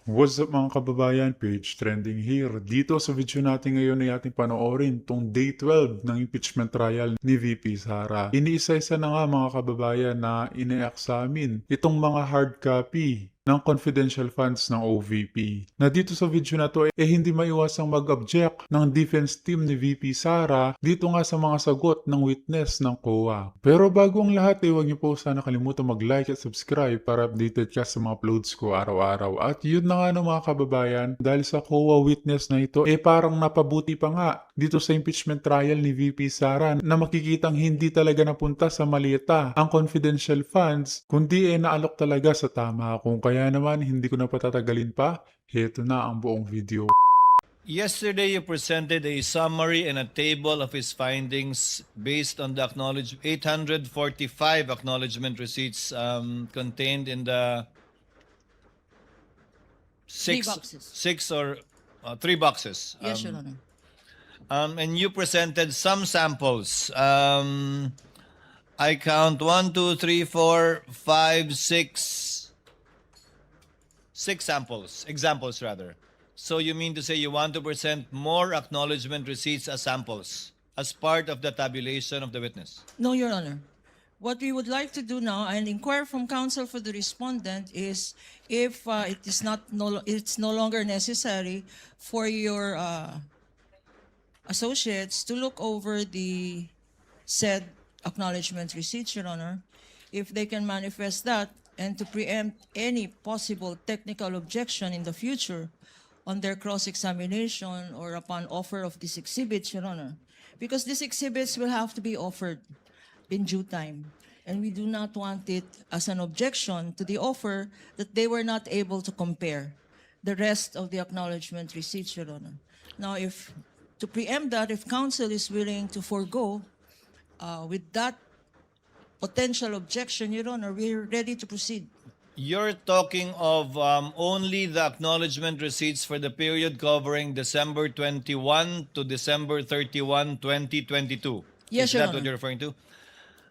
What's up mga kababayan? Page trending here. Dito sa video natin ngayon ay ating panoorin tong day 12 ng impeachment trial ni VP Sara. Iniisa-isa na nga mga kababayan na ine-examine itong mga hard copy ng confidential funds ng OVP. Na dito sa video na to hindi maiwasang mag-object ng defense team ni VP Sara dito nga sa mga sagot ng witness ng COA. Pero bago ang lahat huwag niyo po sana kalimutan mag-like at subscribe para updated ka sa mga uploads ko araw-araw. At yun na nga no mga kababayan, dahil sa COA witness na ito parang napabuti pa nga dito sa impeachment trial ni VP Sara na makikitang hindi talaga napunta sa malita ang confidential funds kundi naalok talaga sa tama. Kung kaya naman hindi ko na patatagalin pa, heto na ang buong video. Yesterday, you presented a summary and a table of his findings based on the 845 acknowledgement receipts contained in the Three boxes. three boxes. Yes, Your Honor. And you presented some samples. I count 1, 2, 3, 4, 5, 6 examples rather. So you mean to say you want to present more acknowledgement receipts as samples as part of the tabulation of the witness? No, Your Honor. What we would like to do now and inquire from counsel for the respondent is if it's no longer necessary for your associates to look over the said acknowledgement receipts, Your Honor, if they can manifest that and to preempt any possible technical objection in the future on their cross-examination or upon offer of these exhibits, Your Honor. Because these exhibits will have to be offered in due time. And we do not want it as an objection to the offer that they were not able to compare the rest of the acknowledgement receipts, Your Honor. Now, to preempt that, if counsel is willing to forego with that potential objection, Your Honor, we're ready to proceed. You're talking of only the acknowledgement receipts for the period covering December 21 to December 31, 2022. Yes, Is Your that Honor. what you're referring to?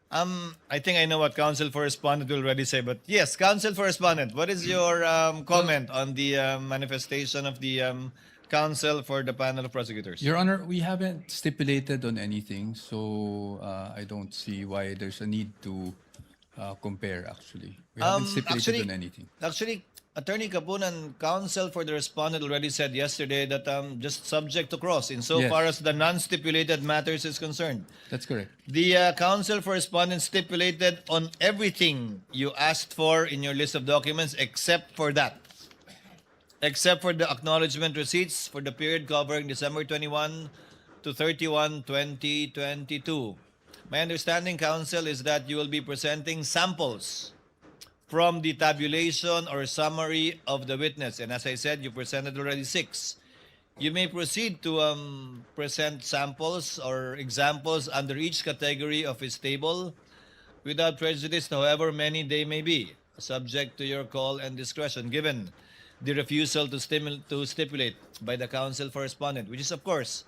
I think I know what counsel for respondent will already say, but yes, counsel for respondent, what is your comment on the manifestation of the counsel for the panel of prosecutors? Your Honor, we haven't stipulated on anything, so I don't see why there's a need to compare, actually. We haven't stipulated on anything. Actually, Attorney Kapunan, counsel for the respondent already said yesterday that just subject to cross insofar Yes. as the non-stipulated matters is concerned. That's correct. The counsel for respondent stipulated on everything you asked for in your list of documents except for that. Except for the acknowledgement receipts for the period covering December 21 to 31, 2022. My understanding, counsel, is that you will be presenting samples from the tabulation or summary of the witness. And as I said, you presented already 6. You may proceed to present samples or examples under each category of his table without prejudice, however many they may be, subject to your call and discretion, given the refusal to stipulate by the counsel for respondent, which is, of course,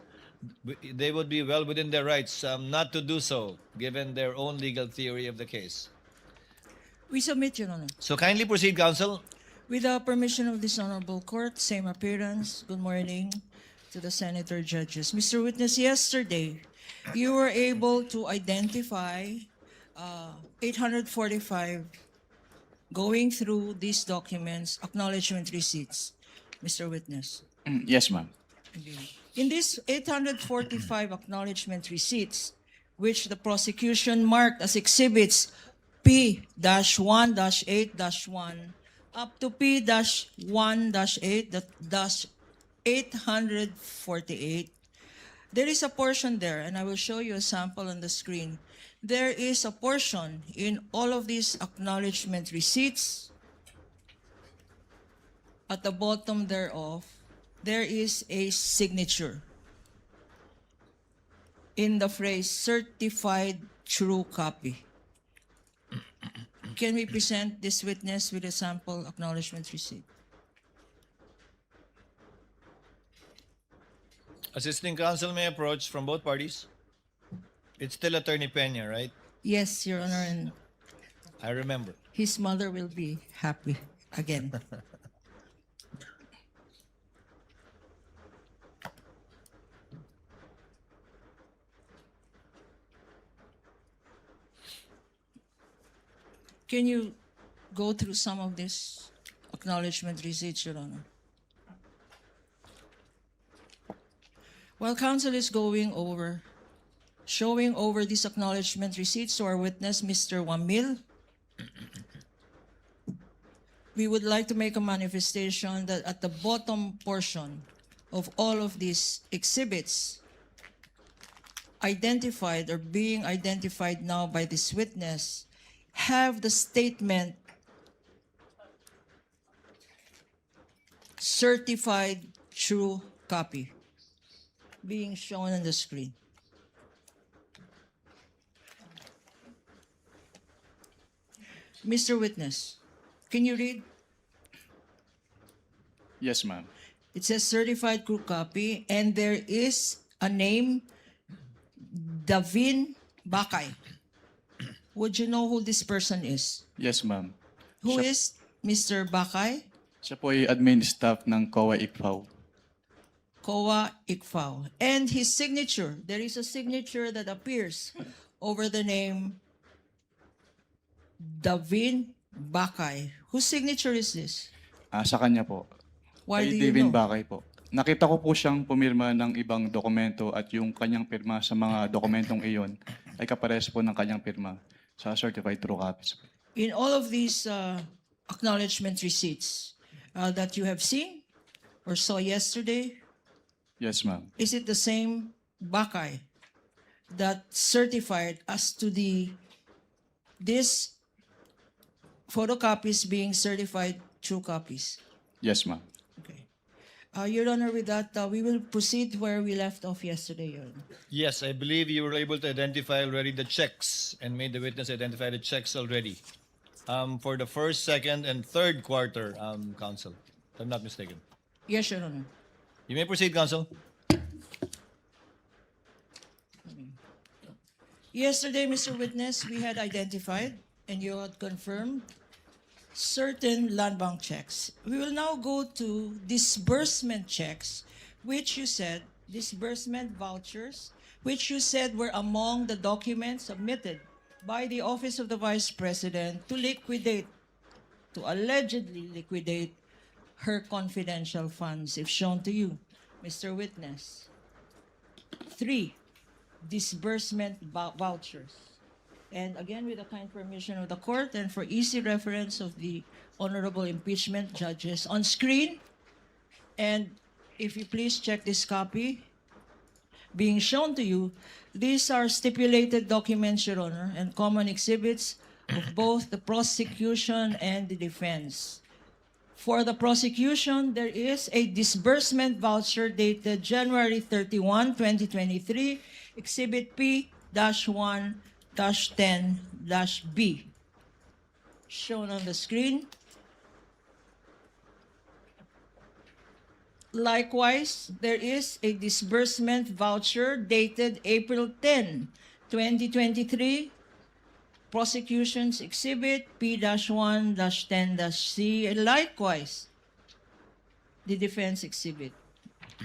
they would be well within their rights not to do so, given their own legal theory of the case. We submit, Your Honor. So kindly proceed, counsel. With the permission of this honorable court, same appearance. Good morning to the senator judges. Mr. Witness, yesterday, you were able to identify 845 going through these documents, acknowledgement receipts. Mr. Witness. Yes, ma'am. In these 845 acknowledgement receipts, which the prosecution marked as exhibits P-1-8-1 up to P-1-8-848, there is a portion there, and I will show you a sample on the screen. There is a portion in all of these acknowledgement receipts. At the bottom thereof, there is a signature in the phrase certified true copy. Can we present this witness with a sample acknowledgement receipt? Assisting counsel may approach from both parties. It's still Attorney Peña, right? Yes, Your Honor, and I remember. his mother will be happy again. Can you go through some of this acknowledgement receipts, Your Honor? While counsel is showing over these acknowledgement receipts to our witness, Mr. Wamil, we would like to make a manifestation that at the bottom portion of all of these exhibits, identified or being identified now by this witness, have the statement certified true copy being shown on the screen. Mr. Witness, can you read? Yes, ma'am. It says certified true copy, and there is a name, Davin Bakay. Would you know who this person is? Yes, ma'am. Who Siya- is Mr. Bakay? Siya po ay admin staff ng COA ICFAO. Koa Ikfao. And his signature, there is a signature that appears over the name Davin Bakay. Whose signature is this? Sa kanya po. Why do Kay you Devin know? Bakay po. Nakita ko po siyang pumirma ng ibang dokumento at yung kanyang pirma sa mga dokumentong iyon ay kapares po ng kanyang pirma sa certified true copies. In all of these acknowledgement receipts that you have seen or saw yesterday, Yes, ma'am. is it the same Bakay that certified as to this photocopies being certified true copies? Yes, ma'am. Okay. Your Honor, with that, we will proceed where we left off yesterday, Your Honor. Yes, I believe you were able to identify already the checks and made the witness identify the checks already for the first, second, and third quarter, counsel, if I'm not mistaken. Yes, Your Honor. You may proceed, counsel. Yesterday, Mr. Witness, we had identified and you had confirmed certain land bank checks. We will now go to disbursement checks, which you said, disbursement vouchers, which you said were among the documents submitted by the Office of the Vice President to allegedly liquidate her confidential funds, if shown to you, Mr. Witness. 3, disbursement vouchers. And again, with the kind permission of the court and for easy reference of the honorable impeachment judges on screen, and if you please check this copy being shown to you, these are stipulated documents, Your Honor, and common exhibits of both the prosecution and the defense. For the prosecution, there is a disbursement voucher dated January 31, 2023, Exhibit P-1-10-B, shown on the screen. Likewise, there is a disbursement voucher dated April 10, 2023, Prosecution's Exhibit P-1-10-C, and likewise, the Defense Exhibit.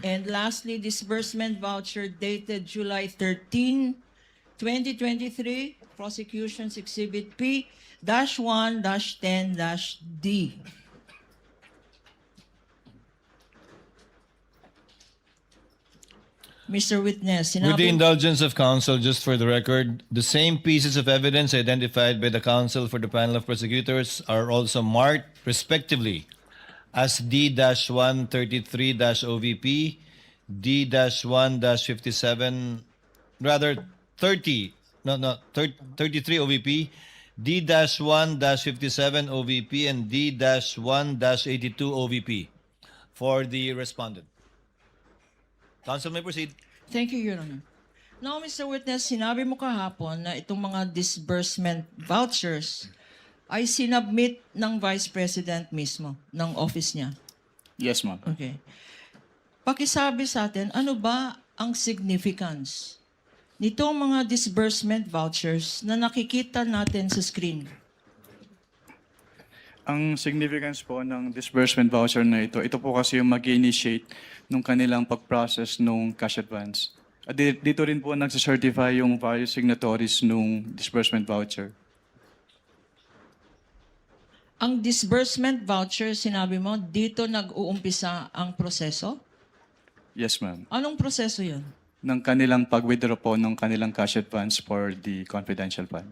And lastly, disbursement voucher dated July 13, 2023, Prosecution's Exhibit P-1-10-D. Mr. Witness, With the indulgence of counsel, just for the record, the same pieces of evidence identified by the counsel for the panel of prosecutors are also marked, respectively, as D-133-OVP, D-1-57, rather 33 OVP, D-1-57 OVP, and D-1-82 OVP for the respondent. Counsel may proceed. Thank you, Your Honor. Now, Mr. Witness, sinabi mo kahapon na itong mga disbursement vouchers ay sinubmit ng Vice President mismo, ng office niya. Yes, ma'am. Okay. Pakisabi sa atin, ano ba ang significance nitong mga disbursement vouchers na nakikita natin sa screen? Ang significance po ng disbursement voucher na ito po kasi yung mag-initiate nung kanilang pag-process nung cash advance. At dito rin po nagsacertify yung various signatories nung disbursement voucher. Ang disbursement voucher, sinabi mo, dito nag-uumpisa ang proseso? Yes, ma'am. Anong proseso yun? Ng kanilang pag-withdraw po ng kanilang cash advance for the confidential fund.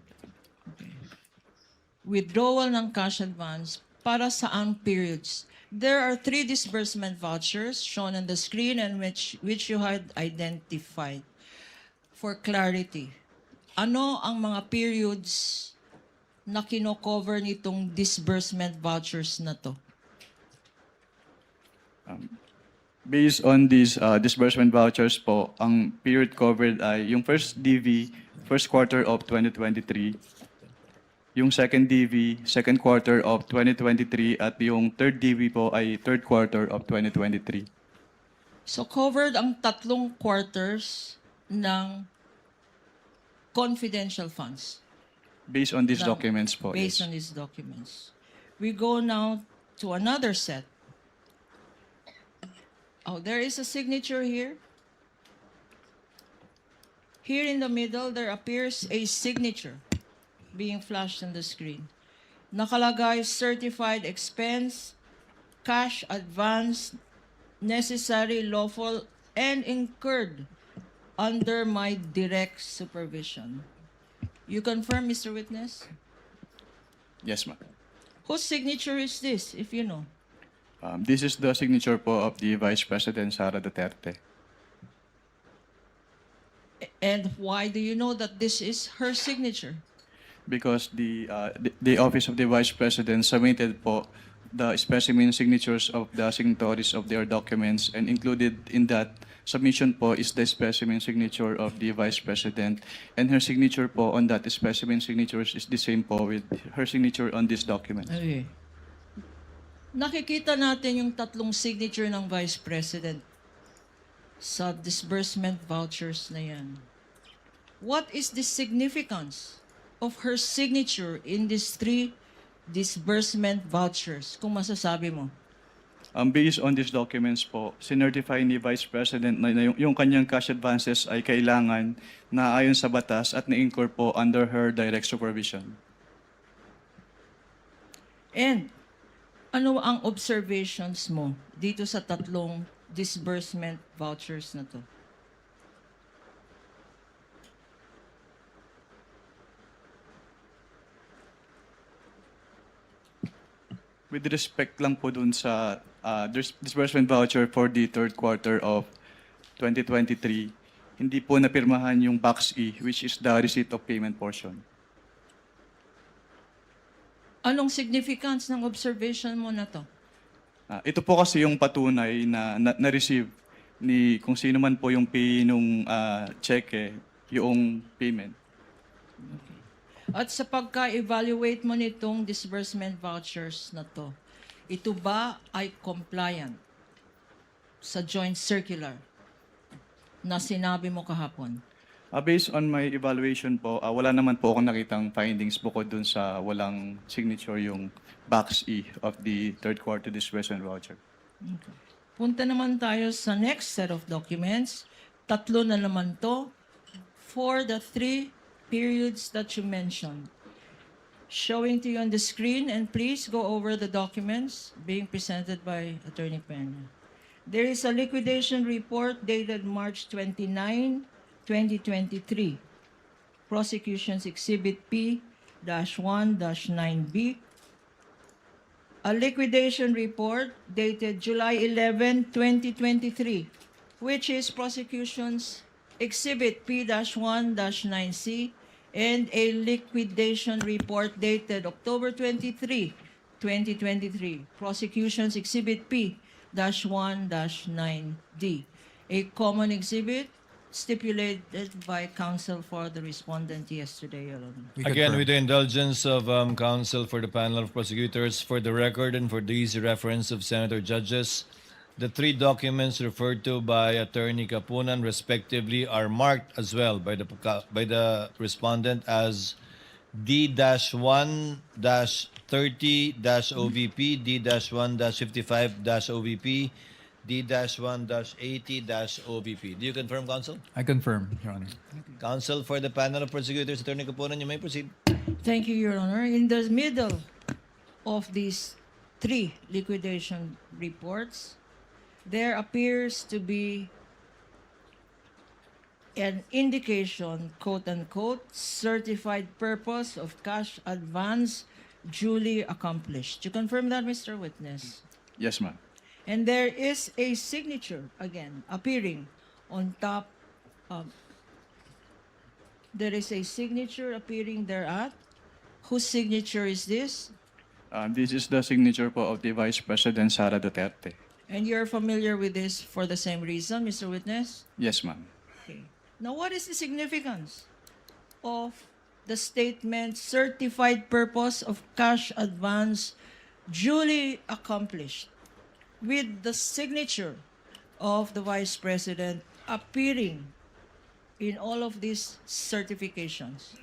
Withdrawal ng cash advance para saan periods? There are 3 disbursement vouchers shown on the screen and which you had identified. For clarity, ano ang mga periods na kino-cover nitong disbursement vouchers na to? Based on these disbursement vouchers po, ang period covered ay yung first DV, first quarter of 2023, yung second DV, second quarter of 2023, at yung third DV po ay third quarter of 2023. So covered ang 3 quarters ng confidential funds. Based on these Now, documents po. Based yes. on these documents. We go now to another set. Oh, there is a signature here. Here in the middle, there appears a signature being flashed on the screen. Nakalagay certified expense, cash advance, necessary, lawful, and incurred under my direct supervision. You confirm, Mr. Witness? Yes, ma'am. Whose signature is this, if you know? This is the signature po of the Vice President Sara Duterte. And why do you know that this is her signature? Because the Office of the Vice President submitted po the specimen signatures of the signatories of their documents, and included in that submission po is the specimen signature of the Vice President, and her signature po on that specimen signatures is the same po with her signature on this document. Okay. Nakikita natin yung 3 signature ng Vice President sa disbursement vouchers na yan. What is the significance of her signature in these 3 disbursement vouchers, kung masasabi mo? Based on these documents po, sinertify ni Vice President na yung kanyang cash advances ay kailangan na ayon sa batas at na-incur po under her direct supervision. And ano ang observations mo dito sa 3 disbursement vouchers na to? With respect lang po dun sa disbursement voucher for the third quarter of 2023, hindi po napirmahan yung Box E, which is the receipt of payment portion. Anong significance ng observation mo na to? Ito po kasi yung patunay na na-receive ni kung sino man po yung pay nung cheque, yung payment. At sa pagka-evaluate mo nitong disbursement vouchers na to, ito ba ay compliant sa joint circular na sinabi mo kahapon? Based on my evaluation po, wala naman po akong nakitang findings bukod dun sa walang signature yung Box E of the third quarter disbursement voucher. Punta naman tayo sa next set of documents. 3 na naman to for the 3 periods that you mentioned. Showing to you on the screen, and please go over the documents being presented by Attorney Peña. There is a liquidation report dated March 29, 2023. Prosecution's Exhibit P-1-9B. A liquidation report dated July 11, 2023, which is prosecution's Exhibit P-1-9C, and a liquidation report dated October 23, 2023, prosecution's Exhibit P-1-9D, a common exhibit stipulated by counsel for the respondent yesterday, Your Honor. We Again, confirm. with the indulgence of counsel for the panel of prosecutors, for the record and for the easy reference of Senator Judges, the 3 documents referred to by Attorney Kapunan respectively are marked as well by the respondent as D-1-30-OVP, D-1-55-OVP, D-1-80-OVP. Do you confirm, counsel? I confirm, Your Honor. Counsel for the panel of prosecutors, Attorney Kapunan, you may proceed. Thank you, Your Honor. In the middle of these 3 liquidation reports, there appears to be an indication, quote unquote, certified purpose of cash advance duly accomplished. You confirm that, Mr. Witness? Yes, ma'am. And there is a signature, again, appearing on top. There is a signature appearing thereat. Whose signature is this? This is the signature po of the Vice President Sara Duterte. And you're familiar with this for the same reason, Mr. Witness? Yes, ma'am. Okay. Now, what is the significance of the statement certified purpose of cash advance duly accomplished with the signature of the Vice President appearing in all of these certifications?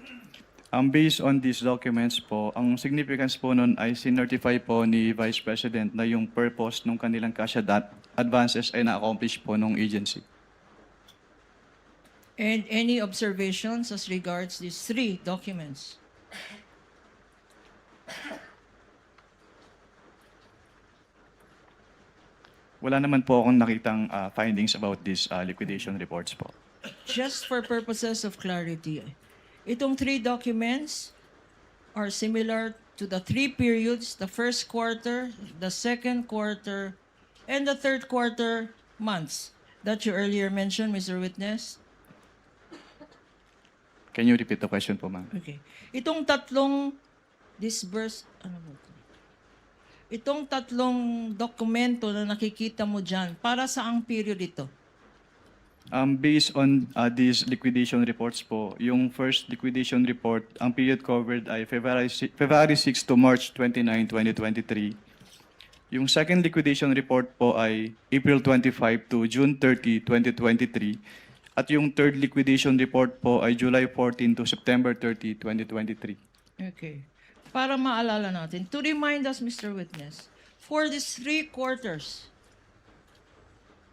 Based on these documents po, ang significance po nun ay sinertify po ni Vice President na yung purpose ng kanilang cash advances ay na-accomplish po ng agency. And any observations as regards these 3 documents? Wala naman po akong nakitang findings about these liquidation reports po. Just for purposes of clarity, itong 3 documents are similar to the 3 periods, the first quarter, the second quarter, and the third quarter months that you earlier mentioned, Mr. Witness? Can you repeat the question po, ma'am? Okay. Itong tatlong Itong tatlong dokumento na nakikita mo dyan, para saang period ito? Based on these liquidation reports po, yung first liquidation report, ang period covered ay February 6 to March 29, 2023. Yung second liquidation report po ay April 25 to June 30, 2023. At yung third liquidation report po ay July 14 to September 30, 2023. Okay. Para maalala natin, to remind us, Mr. Witness, for these 3 quarters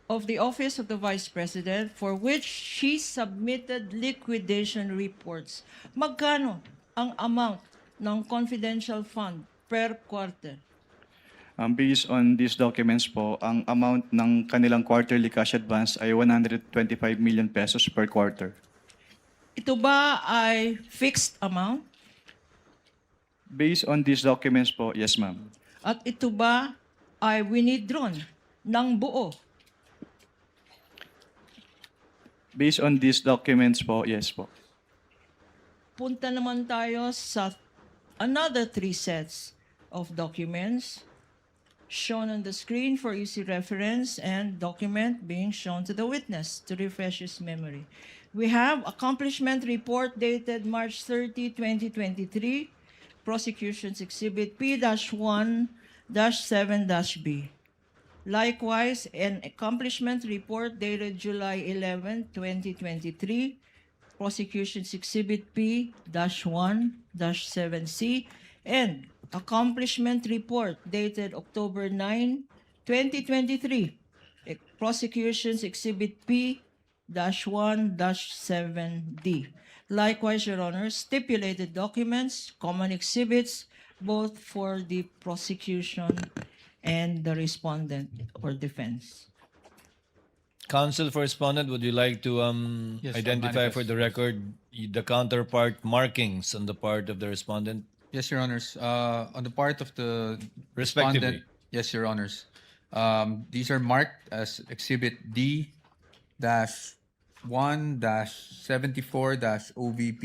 of the Office of the Vice President for which she submitted liquidation reports, magkano ang amount ng confidential fund per quarter? Based on these documents po, ang amount ng kanilang quarterly cash advance ay 125 million pesos per quarter. Ito ba ay fixed amount? Based on these documents po, yes ma'am. At ito ba ay winidrawn ng buo? Based on these documents po, yes po. Punta naman tayo sa another 3 sets of documents shown on the screen for easy reference and document being shown to the witness to refresh his memory. We have accomplishment report dated March 30, 2023, Prosecution's Exhibit P-1-7-B. Likewise, an accomplishment report dated July 11, 2023, Prosecution's Exhibit P-1-7C, and accomplishment report dated October 9, 2023, Prosecution's Exhibit P-1-7D. Likewise, Your Honor, stipulated documents, common exhibits, both for the prosecution and the respondent or defense. Counsel for respondent, would you like to Yes, identify for manifest. the record the counterpart markings on the part of the respondent? Yes, Your Honors. On the part of the Respectively. respondent, yes, Your Honors. These are marked as Exhibit D-1-74-OVP,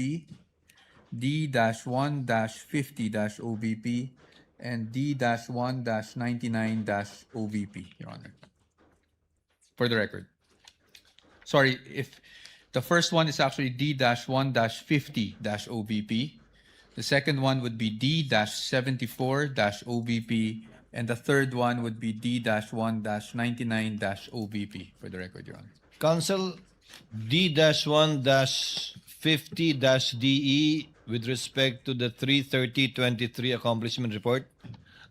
D-1-50-OVP, and D-1-99-OVP, Your Honor. For the record. Sorry, if the first one is actually D-1-50-OVP. The second one would be D-74-OVP, and the third one would be D-1-99-OVP, for the record, Your Honor. Counsel, D-1-50-DE with respect to the 3/30/23 accomplishment report,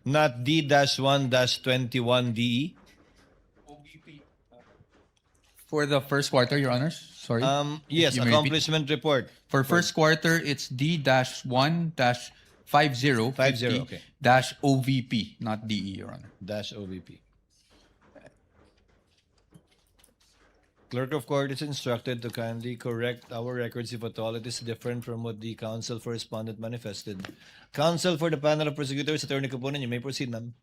not D-1-21-DE. For the first quarter, Your Honors, sorry. Yes, You may repeat. accomplishment report. For first quarter, it's D-1-50 50, 50, okay. dash OVP, not DE, Your Honor. Dash OVP. Clerk of Court is instructed to kindly correct our records if at all it is different from what the counsel for respondent manifested. Counsel for the panel of prosecutors, Attorney Capunan, you may proceed, ma'am.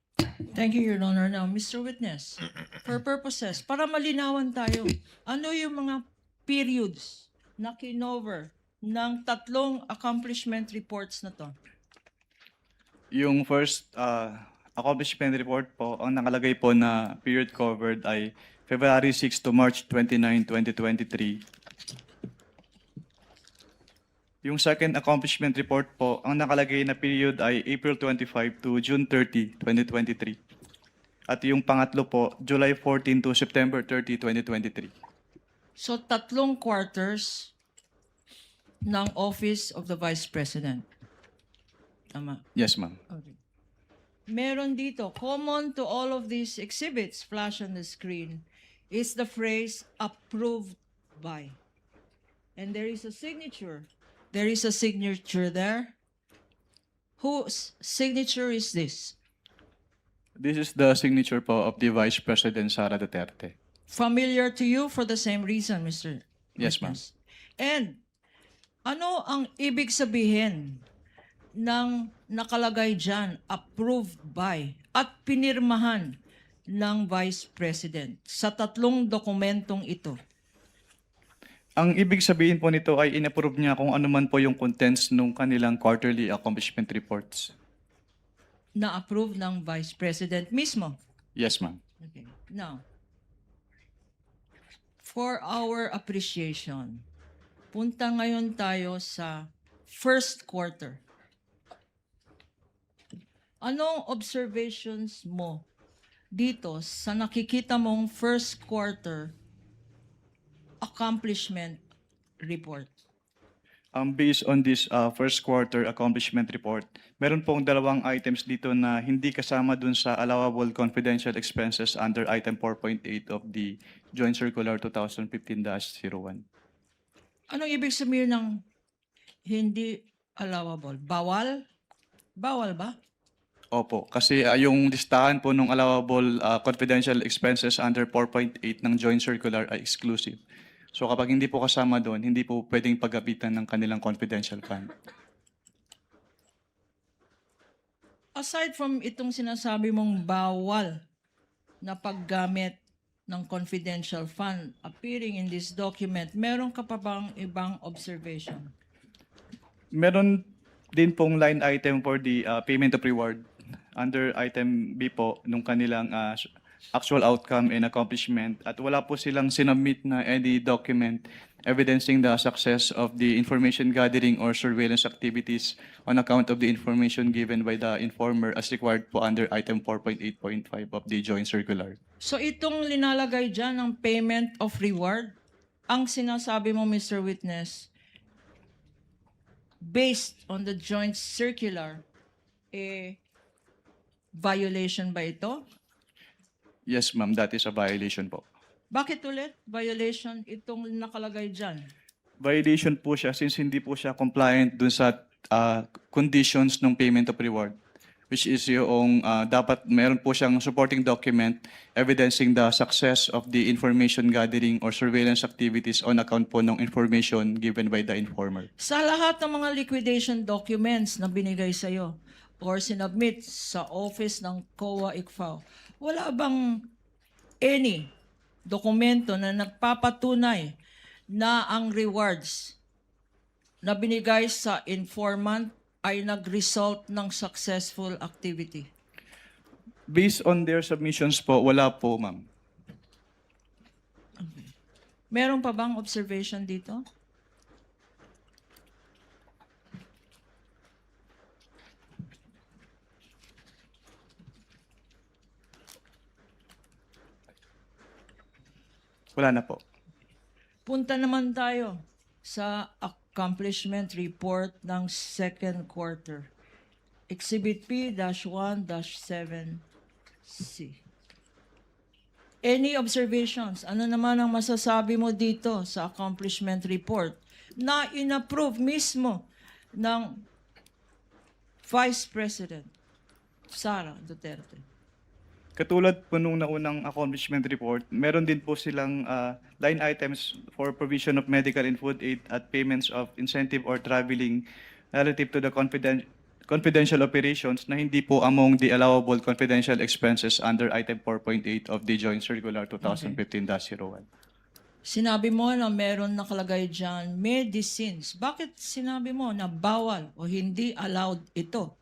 Thank you, Your Honor. Now, Mr. Witness, for purposes, para malinawan tayo, ano yung mga periods na kinover ng tatlong accomplishment reports na to? Yung first accomplishment report po, ang nakalagay po na period covered ay February 6 to March 29, 2023. Yung second accomplishment report po, ang nakalagay na period ay April 25 to June 30, 2023. At yung pangatlo po, July 14 to September 30, 2023. So, tatlong quarters ng Office of the Vice President. Tama. Yes, ma'am. Okay. Meron dito, common to all of these exhibits flash on the screen is the phrase approved by. And there is a signature. There is a signature there. Whose signature is this? This is the signature po of the Vice President Sara Duterte. Familiar to you for the same reason, Mr. Yes, ma'am. Witness. And ano ang ibig sabihin ng nakalagay dyan, approved by, at pinirmahan ng Vice President sa tatlong dokumentong ito? Ang ibig sabihin po nito ay inapprove niya kung ano man po yung contents ng kanilang quarterly accomplishment reports. Na-approve ng Vice President mismo. Yes, ma'am. Okay. Now, for our appreciation, punta ngayon tayo sa first quarter. Anong observations mo dito sa nakikita mong first quarter accomplishment report? Based on this first quarter accomplishment report, meron pong dalawang items dito na hindi kasama dun sa allowable confidential expenses under item 4.8 of the Joint Circular 2015-01. Anong ibig sabihin ng hindi allowable? Bawal? Bawal ba? Opo, kasi yung listahan po ng allowable confidential expenses under 4.8 ng Joint Circular ay exclusive. So kapag hindi po kasama doon, hindi po pwedeng paggapitan ng kanilang confidential fund. Aside from itong sinasabi mong bawal na paggamit ng confidential fund appearing in this document, meron ka pa bang ibang observation? Meron din pong line item for the payment of reward under item B po nung kanilang actual outcome and accomplishment, at wala po silang sinubmit na any document evidencing the success of the information gathering or surveillance activities on account of the information given by the informer as required po under item 4.8.5 of the Joint Circular. So itong linalagay dyan ng payment of reward, ang sinasabi mo, Mr. Witness, based on the Joint Circular, violation ba ito? Yes, ma'am, that is a violation po. Bakit ulit violation itong nakalagay dyan? Violation po siya since hindi po siya compliant dun sa conditions ng payment of reward, which is yung dapat meron po siyang supporting document evidencing the success of the information gathering or surveillance activities on account po ng information given by the informer. Sa lahat ng mga liquidation documents na binigay sa'yo or sinubmit sa office ng COA ICFAO, wala bang any dokumento na nagpapatunay na ang rewards na binigay sa informant ay nag-result ng successful activity? Based on their submissions po, wala po, ma'am. Meron pa bang observation dito? Wala na po. Punta naman tayo sa accomplishment report ng second quarter. Exhibit P-1-7C. Any observations? Ano naman ang masasabi mo dito sa accomplishment report na inapprove mismo ng Vice President Sara Duterte. Katulad po nung naunang accomplishment report, meron din po silang line items for provision of medical and food aid at payments of incentive or traveling relative to the confidential operations na hindi po among the allowable confidential expenses under item 4.8 of the Joint Circular 2015-01. Sinabi mo na meron nakalagay dyan medicines. Bakit sinabi mo na bawal o hindi allowed ito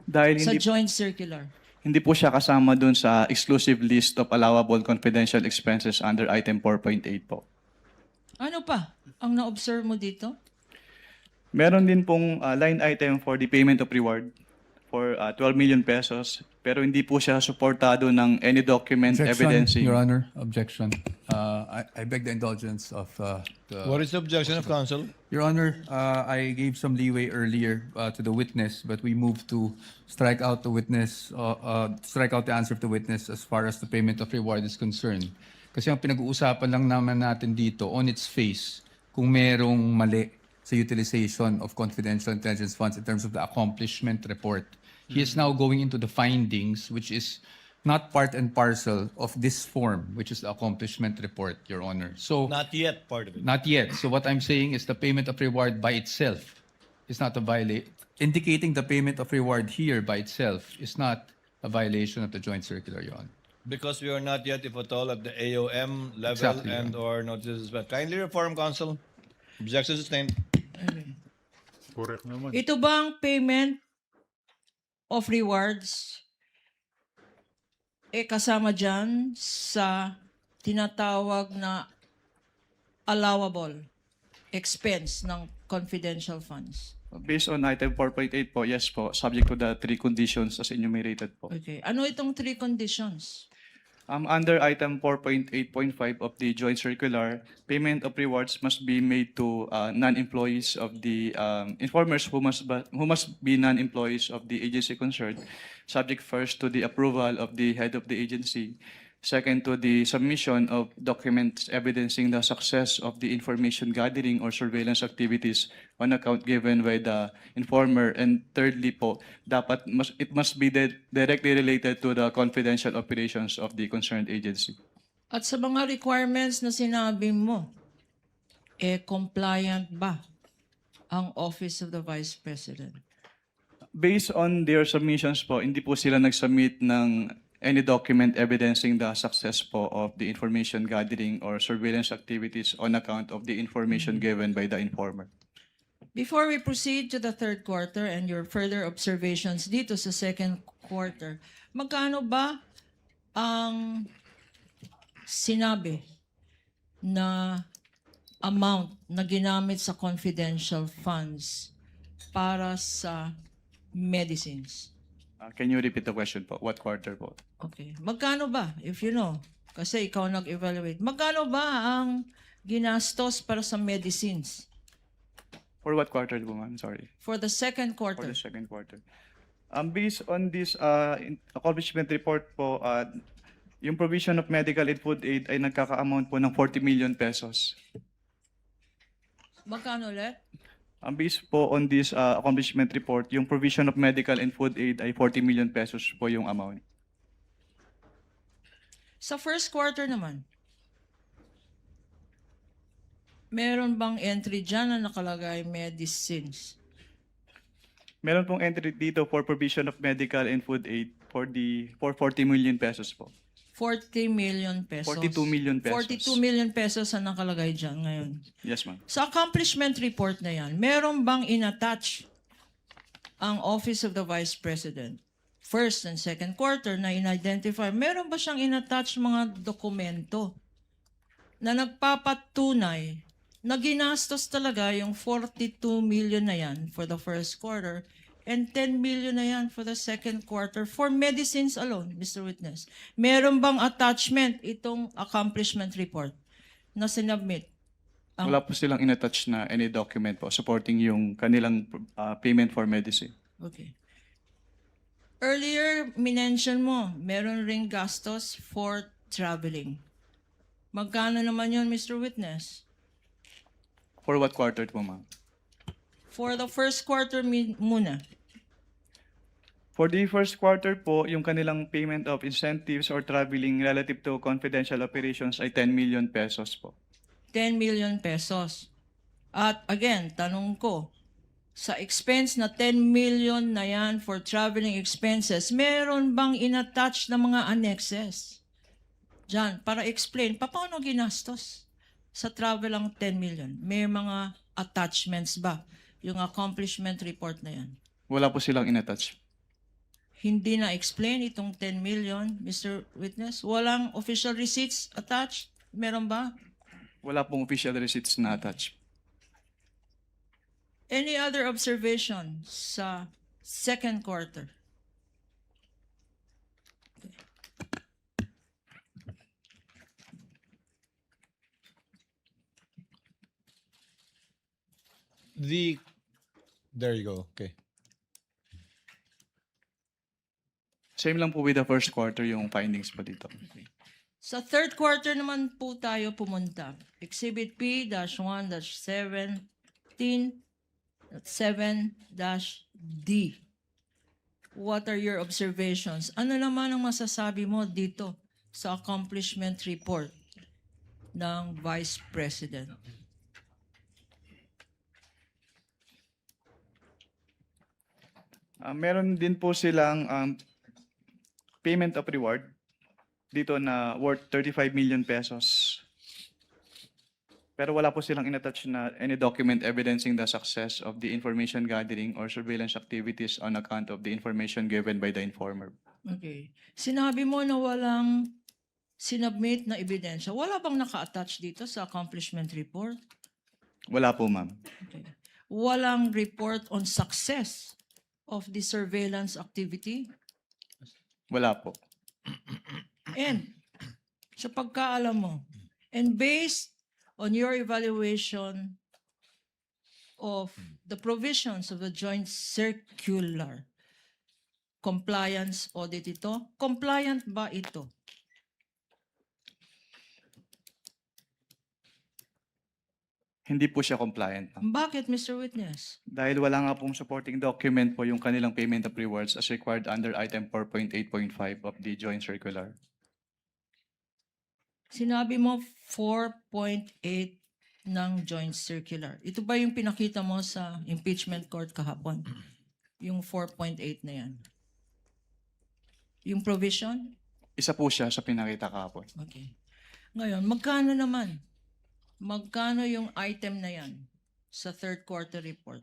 Dahil sa hindi, joint circular? hindi po siya kasama dun sa exclusive list of allowable confidential expenses under item 4.8 po. Ano pa ang na-observe mo dito? Meron din pong line item for the payment of reward for 12 million pesos, pero hindi po siya suportado ng any document evidencing. Your Honor, objection. I beg the indulgence of the... What is the objection of counsel? Your Honor, I gave some leeway earlier to the witness, but we moved to strike out the witness, strike out the answer of the witness as far as the payment of reward is concerned. Kasi ang pinag-uusapan lang naman natin dito, on its face, kung merong mali sa utilization of confidential intelligence funds in terms of the accomplishment report. He is now going into the findings, which is not part and parcel of this form, which is the accomplishment report, Your Honor. So, Not yet part of it. not yet. So what I'm saying is the payment of reward by itself is not a violation. Indicating the payment of reward here by itself is not a violation of the joint circular, Your Honor. Because we are not yet, if at all, at the AOM level Exactly, and or notices. But kindly reform, counsel. Objection sustained. Correct naman. Ito bang payment of rewards kasama dyan sa tinatawag na allowable expense ng confidential funds? Based on item 4.8 po, yes po, subject to the 3 conditions as enumerated po. Okay. Ano itong 3 conditions? Under item 4.8.5 of the joint circular, payment of rewards must be made to non-employees of the informers who must be non-employees of the agency concerned, subject first to the approval of the head of the agency, second to the submission of documents evidencing the success of the information gathering or surveillance activities on account given by the informer, and thirdly po, it must be directly related to the confidential operations of the concerned agency. At sa mga requirements na sinabi mo, compliant ba ang Office of the Vice President? Based on their submissions po, hindi po sila nag-submit ng any document evidencing the success po of the information gathering or surveillance activities on account of the information given by the informer. Before we proceed to the third quarter and your further observations dito sa second quarter, magkano ba ang sinabi na amount na ginamit sa confidential funds para sa medicines? Can you repeat the question po? What quarter po? Okay. Magkano ba, if you know, kasi ikaw nag-evaluate, magkano ba ang ginastos para sa medicines For what quarter po, ma'am? Sorry. for the second For quarter? the second quarter. Based on this accomplishment report po, yung provision of medical and food aid ay nagkaka-amount po ng 40 million pesos. Magkano ulit? Based po on this accomplishment report, yung provision of medical and food aid ay 40 million pesos po yung amount. Sa first quarter naman, meron bang entry dyan na nakalagay medicines? Meron pong entry dito for provision of medical and food aid for 40 million pesos po. 40 million pesos. 42 million pesos. 42 million pesos ang nakalagay dyan ngayon. Yes, ma'am. Sa accomplishment report na yan, meron bang inattach ang Office of the Vice President? First and second quarter na in-identify, meron ba siyang inattach mga dokumento na nagpapatunay na ginastos talaga yung 42 million na yan for the first quarter and 10 million na yan for the second quarter for medicines alone, Mr. Witness? Meron bang attachment itong accomplishment report na sinubmit? Wala po silang inattach na any document po supporting yung kanilang payment for medicine. Okay. Earlier, minention mo, meron ring gastos for traveling. Magkano naman yun, Mr. Witness? For what quarter po, ma'am? For the first quarter muna. For the first quarter po, yung kanilang payment of incentives or traveling relative to confidential operations ay 10 million pesos po. 10 million pesos. At again, tanong ko, sa expense na 10 million na yan for traveling expenses, meron bang inattach na mga annexes? Diyan, para explain, paano ginastos sa travel ang 10 million? May mga attachments ba? Yung accomplishment report na yan. Wala po silang inattach. Hindi na-explain itong 10 million, Mr. Witness? Walang official receipts attached? Meron ba? Wala pong official receipts na attach. Any other observation sa second quarter? There you go. Okay. Same lang po with the first quarter yung findings po dito. Sa third quarter naman po tayo pumunta. Exhibit P-17.7-D. What are your observations? Ano naman ang masasabi mo dito sa accomplishment report ng Vice President? Meron din po silang payment of reward dito na worth 35 million pesos. Pero wala po silang inattach na any document evidencing the success of the information gathering or surveillance activities on account of the information given by the informer. Okay. Sinabi mo na walang sinubmit na ebidensya. Wala bang naka-attach dito sa accomplishment report? Wala po, ma'am. Okay. Walang report on success of the surveillance activity? Wala po. And, sa pagkaalam mo, and based on your evaluation of the provisions of the joint circular, compliance audit ito, compliant ba ito? Hindi po siya compliant, ma'am. Bakit, Mr. Witness? Dahil wala nga pong supporting document po yung kanilang payment of rewards as required under item 4.8.5 of the joint circular. Sinabi mo 4.8 ng joint circular. Ito ba yung pinakita mo sa impeachment court kahapon? Yung 4.8 na yan. Yung provision? Isa po siya sa pinakita kahapon. Okay. Ngayon, magkano naman? Magkano yung item na yan sa third quarter report?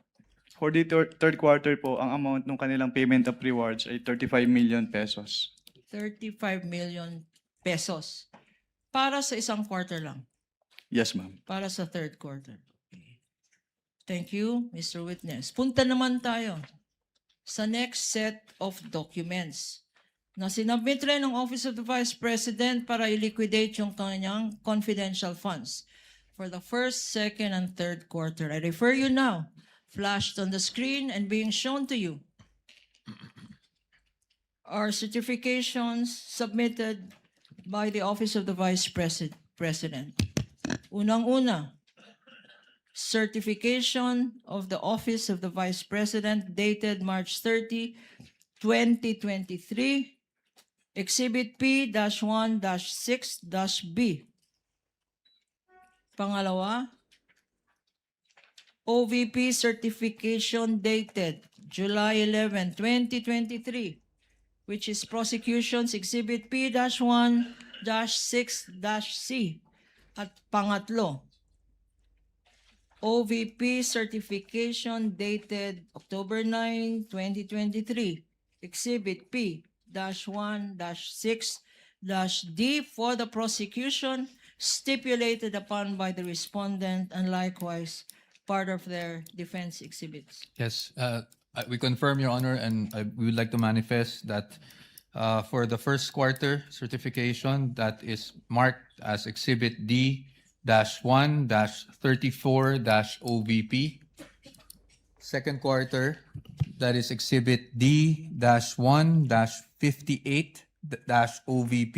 For the third quarter po, ang amount ng kanilang payment of rewards ay 35 million pesos. 35 million pesos. Para sa isang quarter lang. Yes, ma'am. Para sa third quarter. Okay. Thank you, Mr. Witness. Punta naman tayo sa next set of documents na sinubmit rin ng Office of the Vice President para i-liquidate yung kanyang confidential funds for the first, second, and third quarter. I refer you now, flashed on the screen and being shown to you, are certifications submitted by the Office of the Vice President. Unang-una, certification of the Office of the Vice President dated March 30, 2023, Exhibit P-1-6-B. Pangalawa, OVP certification dated July 11, 2023, which is Prosecution's Exhibit P-1-6-C. At pangatlo, OVP certification dated October 9, 2023, Exhibit P-1-6-D for the prosecution stipulated upon by the respondent and likewise part of their defense exhibits. Yes, we confirm, Your Honor, and we would like to manifest that for the first quarter certification that is marked as Exhibit D-1-34-OVP. Second quarter, that is Exhibit D-1-58-OVP.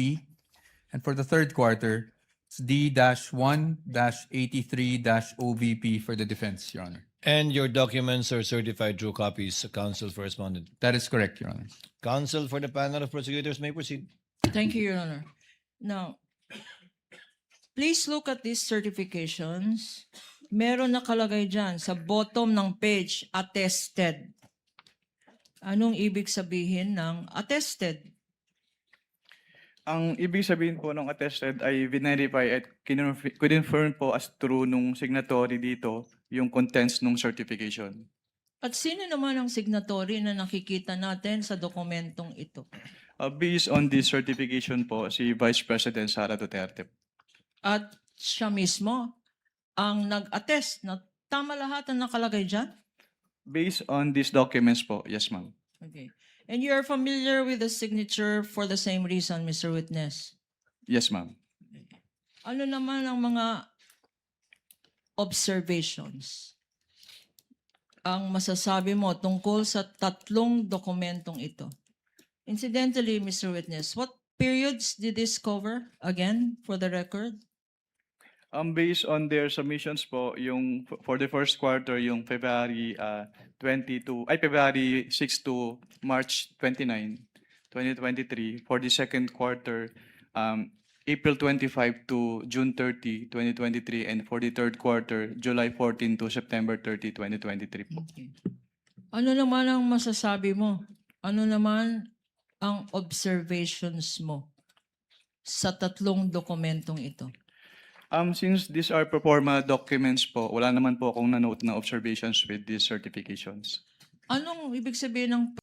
And for the third quarter, it's D-1-83-OVP for the defense, Your Honor. And your documents are certified true copies, counsel for respondent. That is correct, Your Honor. Counsel for the panel of prosecutors may proceed. Thank you, Your Honor. Now, please look at these certifications. Meron nakalagay dyan sa bottom ng page, attested. Anong ibig sabihin ng attested? Ang ibig sabihin po ng attested ay verify at confirm po as true nung signatory dito yung contents nung certification. At sino naman ang signatory na nakikita natin sa dokumentong ito? Based on this certification po, si Vice President Sara Duterte. At siya mismo ang nag-attest na tama lahat ang nakalagay dyan? Based on these documents po, yes ma'am. Okay. And you are familiar with the signature for the same reason, Mr. Witness? Yes ma'am. Ano naman ang mga observations ang masasabi mo tungkol sa tatlong dokumentong ito? Incidentally, Mr. Witness, what periods did this cover? Again, for the record? Based on their submissions po, yung for the first quarter, yung February 6 to March 29, 2023. For the second quarter, April 25 to June 30, 2023. And for the third quarter, July 14 to September 30, 2023 po. Okay. Ano naman ang masasabi mo? Ano naman ang observations mo sa tatlong dokumentong ito? Since these are proforma documents po, wala naman po akong na-note na observations with these certifications. Anong ibig sabihin ng